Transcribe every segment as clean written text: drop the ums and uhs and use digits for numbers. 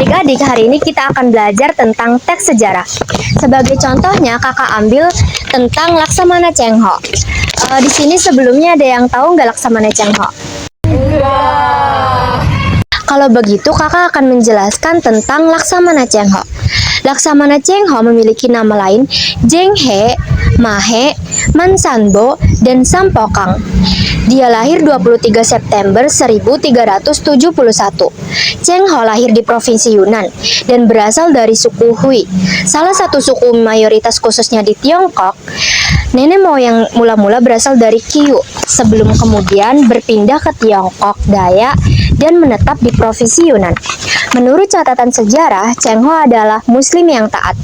adik-adik, hari ini kita akan belajar tentang teks sejarah. Sebagai contohnya, kakak ambil tentang Laksamana Cheng Ho. Di sini sebelumnya ada yang tahu nggak Laksamana Cheng Ho? Enggak. Kalau begitu, kakak akan menjelaskan tentang Laksamana Cheng Ho. Laksamana Cheng Ho memiliki nama lain Jeng He, Mahe, Mansanbo, dan Sampokang. Dia lahir 23 September 1371. Cheng Ho lahir di Provinsi Yunnan dan berasal dari suku Hui, salah satu suku mayoritas khususnya di Tiongkok. Nenek moyang mula-mula berasal dari Kiu, sebelum kemudian berpindah ke Tiongkok Dayak dan menetap di Provinsi Yunnan. Menurut catatan sejarah, Cheng Ho adalah Muslim yang taat.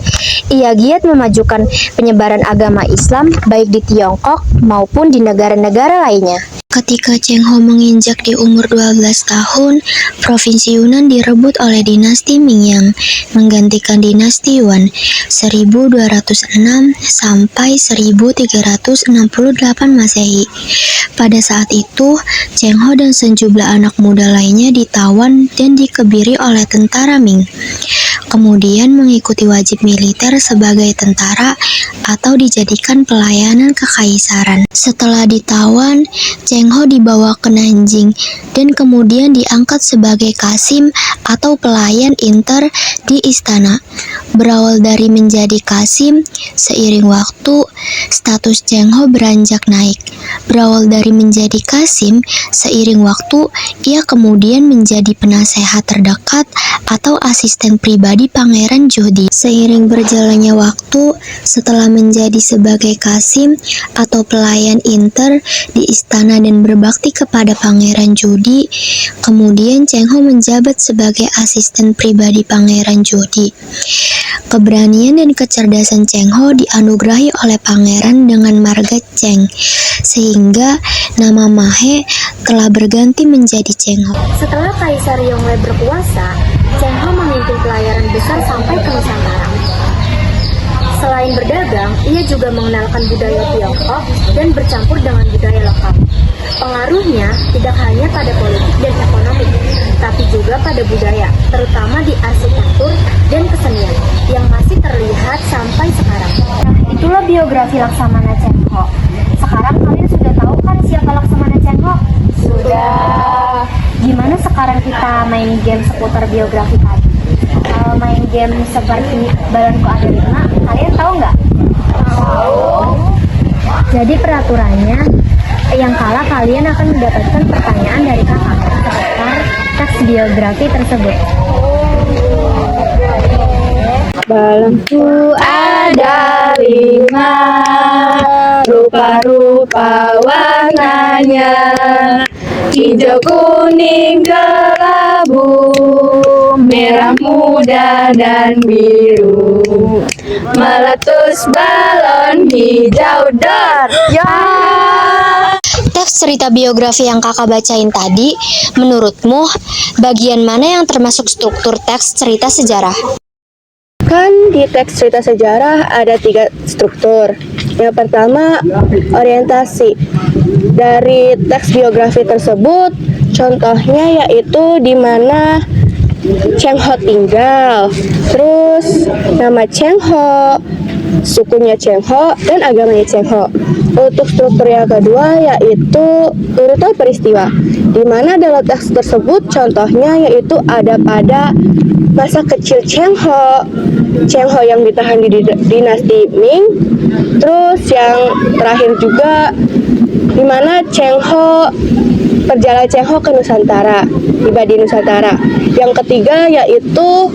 Ia giat memajukan penyebaran agama Islam baik di Tiongkok maupun di negara-negara lainnya. Ketika Cheng Ho menginjak di umur 12 tahun, Provinsi Yunnan direbut oleh dinasti Ming yang menggantikan dinasti Yuan 1206 sampai 1368 Masehi. Pada saat itu, Cheng Ho dan sejumlah anak muda lainnya ditawan dan dikebiri oleh tentara Ming. Kemudian mengikuti wajib militer sebagai tentara atau dijadikan pelayanan kekaisaran. Setelah ditawan, Cheng Ho dibawa ke Nanjing dan kemudian diangkat sebagai kasim atau pelayan inter di istana. Berawal dari menjadi kasim, seiring waktu, status Cheng Ho beranjak naik. Berawal dari menjadi kasim, seiring waktu, ia kemudian menjadi penasehat terdekat atau asisten pribadi Pangeran Jodi. Seiring berjalannya waktu, setelah menjadi sebagai kasim atau pelayan inter di istana dan berbakti kepada Pangeran Jodi, kemudian Cheng Ho menjabat sebagai asisten pribadi Pangeran Jodi. Keberanian dan kecerdasan Cheng Ho dianugerahi oleh pangeran dengan marga Cheng, sehingga nama Mahe telah berganti menjadi Cheng Ho. Setelah Kaisar Yongle berkuasa, Cheng Ho memimpin pelayaran besar sampai ke Nusantara. Selain berdagang, ia juga mengenalkan budaya Tiongkok dan bercampur dengan budaya lokal. Pengaruhnya tidak hanya pada politik dan ekonomi, tapi juga pada budaya, terutama di arsitektur dan kesenian, yang masih terlihat sampai sekarang. Itulah biografi Laksamana Cheng Ho. Sekarang kalian sudah tahu kan siapa Laksamana Cheng Ho? Sudah. Gimana sekarang kita main game seputar biografi tadi? Main game seperti Balonku Ada 5, kalian tahu nggak? Tahu. Jadi peraturannya, yang kalah kalian akan mendapatkan pertanyaan dari kakak seputar teks biografi tersebut. Balonku ada 5, rupa-rupa warnanya, hijau, kuning, kelabu, merah muda dan biru, meletus balon hijau dar. Teks cerita biografi yang kakak bacain tadi, menurutmu bagian mana yang termasuk struktur teks cerita sejarah? Kan di teks cerita sejarah ada 3 struktur. Yang pertama, orientasi. Dari teks biografi tersebut, contohnya yaitu di mana Cheng Ho tinggal, terus nama Cheng Ho, sukunya Cheng Ho, dan agamanya Cheng Ho. Untuk struktur yang kedua yaitu urutan peristiwa, di mana dalam teks tersebut contohnya yaitu ada pada masa kecil Cheng Ho yang ditahan di dinasti Ming, terus yang terakhir juga di mana perjalanan Cheng Ho ke Nusantara, tiba di Nusantara. Yang ketiga yaitu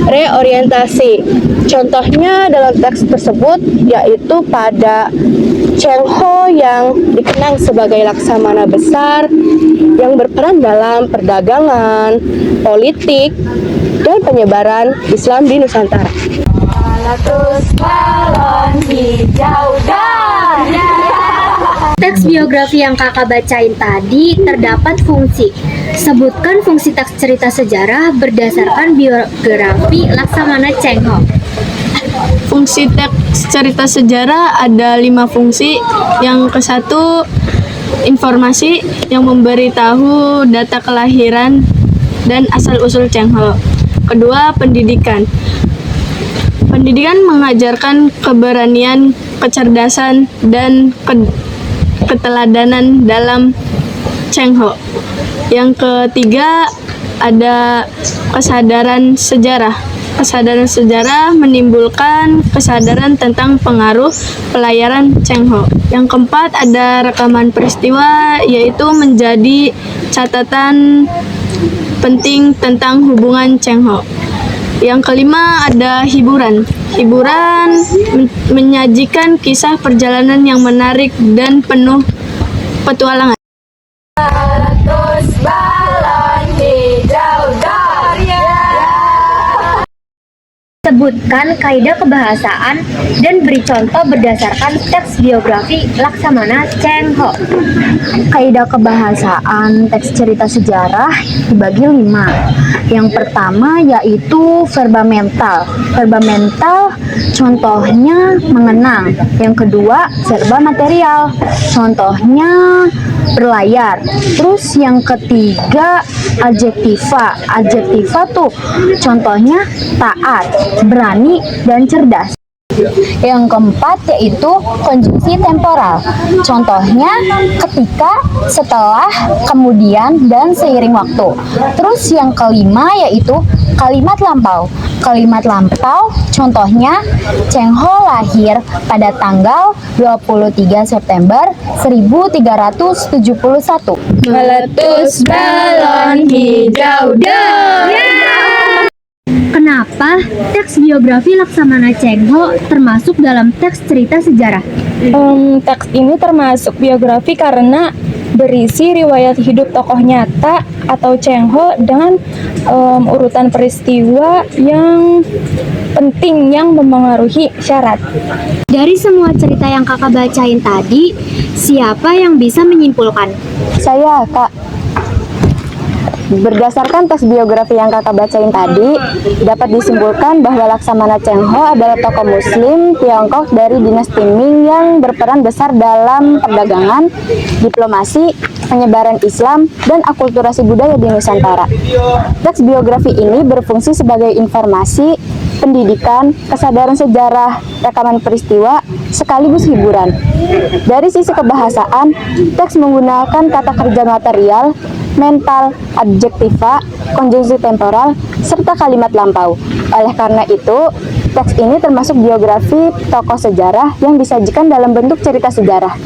reorientasi. Contohnya dalam teks tersebut yaitu pada Cheng Ho yang dikenang sebagai laksamana besar yang berperan dalam perdagangan, politik, dan penyebaran Islam di Nusantara. Meletus balon hijau dar. Teks biografi yang kakak bacain tadi terdapat fungsi. Sebutkan fungsi teks cerita sejarah berdasarkan biografi Laksamana Cheng Ho. Fungsi teks cerita sejarah ada 5 fungsi. Yang ke-1, informasi yang memberitahu data kelahiran dan asal-usul Cheng Ho. kedua, pendidikan. Pendidikan mengajarkan keberanian, kecerdasan, dan keteladanan dalam Cheng Ho. Yang ketiga, ada kesadaran sejarah. Kesadaran sejarah menimbulkan kesadaran tentang pengaruh pelayaran Cheng Ho. Yang keempat, ada rekaman peristiwa, yaitu menjadi catatan penting tentang hubungan Cheng Ho. Yang kelima, ada hiburan. Hiburan menyajikan kisah perjalanan yang menarik dan penuh petualangan. Terus balon hijau Dorian. Sebutkan kaidah kebahasaan dan beri contoh berdasarkan teks biografi Laksamana Cheng Ho. Kaidah kebahasaan teks cerita sejarah dibagi 5. Yang pertama yaitu verba mental. Verba mental contohnya mengenang. Yang kedua verba material. Contohnya berlayar. Terus yang ketiga adjektiva. Adjektiva tuh contohnya taat, berani, dan cerdas. Yang keempat yaitu konjungsi temporal. Contohnya ketika, setelah, kemudian, dan seiring waktu. Terus yang kelima yaitu kalimat lampau. Kalimat lampau contohnya Cheng Ho lahir pada tanggal 23 September 1371. Meletus balon hijau Dorian. Kenapa teks biografi Laksamana Cheng Ho termasuk dalam teks cerita sejarah? Teks ini termasuk biografi karena berisi riwayat hidup tokoh nyata atau Cheng Ho dengan urutan peristiwa yang penting yang memengaruhi syarat. Dari semua cerita yang kakak bacain tadi, siapa yang bisa menyimpulkan? Saya, Kak. Berdasarkan teks biografi yang kakak bacain tadi, dapat disimpulkan bahwa Laksamana Cheng Ho adalah tokoh muslim Tiongkok dari dinasti Ming yang berperan besar dalam perdagangan, diplomasi, penyebaran Islam, dan akulturasi budaya di Nusantara. Teks biografi ini berfungsi sebagai informasi, pendidikan, kesadaran sejarah, rekaman peristiwa, sekaligus hiburan. Dari sisi kebahasaan, teks menggunakan kata kerja material, mental, adjektiva, konjungsi temporal, serta kalimat lampau. Oleh karena itu, teks ini termasuk biografi tokoh sejarah yang disajikan dalam bentuk cerita sejarah.